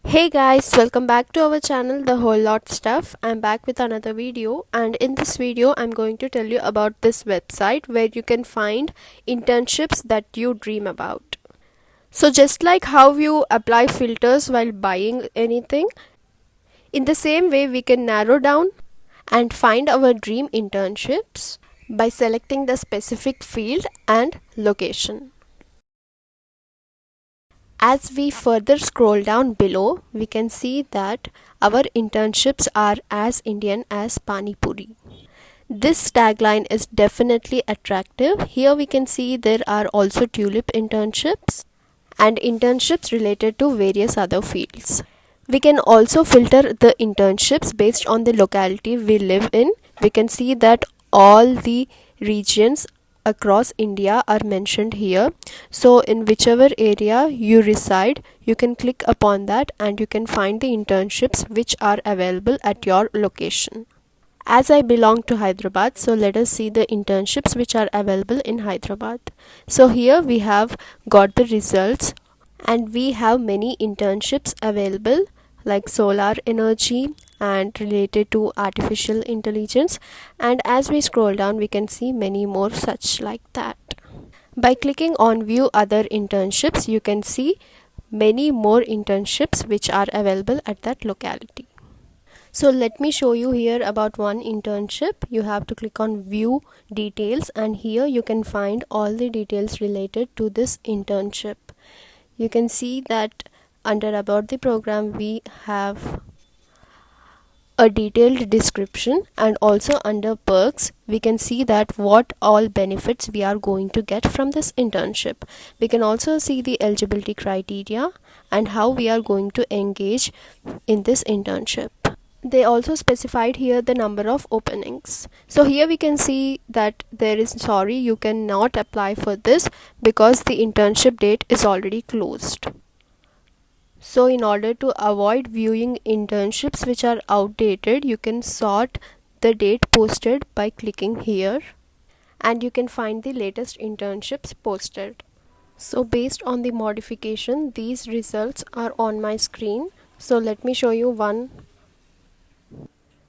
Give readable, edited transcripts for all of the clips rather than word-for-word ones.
Hey guys, welcome back to our channel The Whole Lot Stuff. I'm back with another video, and in this video I'm going to tell you about this website where you can find internships that you dream about. So just like how you apply filters while buying anything, in the same way we can narrow down and find our dream internships by selecting the specific field and location. As we further scroll down below, we can see that our internships are as Indian as Pani Puri. This tagline is definitely attractive. Here we can see there are also tulip internships and internships related to various other fields. We can also filter the internships based on the locality we live in. We can see that all the regions across India are mentioned here. So in whichever area you reside, you can click upon that and you can find the internships which are available at your location. As I belong to Hyderabad, so let us see the internships which are available in Hyderabad. So here we have got the results and we have many internships available like solar energy and related to artificial intelligence, and as we scroll down we can see many more such like that. By clicking on view other internships, you can see many more internships which are available at that locality. So let me show you here about one internship. You have to click on view details and here you can find all the details related to this internship. You can see that under about the program we have a detailed description, and also under perks we can see that what all benefits we are going to get from this internship. We can also see the eligibility criteria and how we are going to engage in this internship. They also specified here the number of openings. So here we can see that you cannot apply for this because the internship date is already closed. So in order to avoid viewing internships which are outdated, you can sort the date posted by clicking here and you can find the latest internships posted. So based on the modification, these results are on my screen. So let me show you one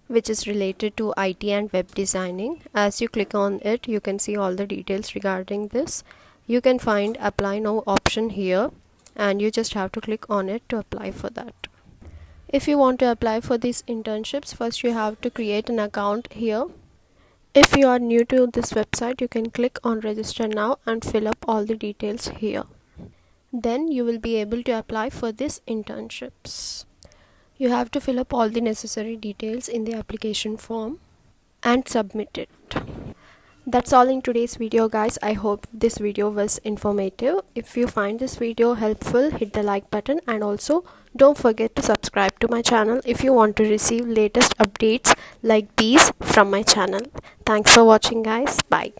which is related to IT and web designing. As you click on it, you can see all the details regarding this. You can find apply now option here and you just have to click on it to apply for that. If you want to apply for these internships, first you have to create an account here. If you are new to this website, you can click on register now and fill up all the details here. Then you will be able to apply for these internships. You have to fill up all the necessary details in the application form and submit it. That's all in today's video, guys. I hope this video was informative. If you find this video helpful, hit the like button and also don't forget to subscribe to my channel if you want to receive latest updates like these from my channel. Thanks for watching, guys. Bye.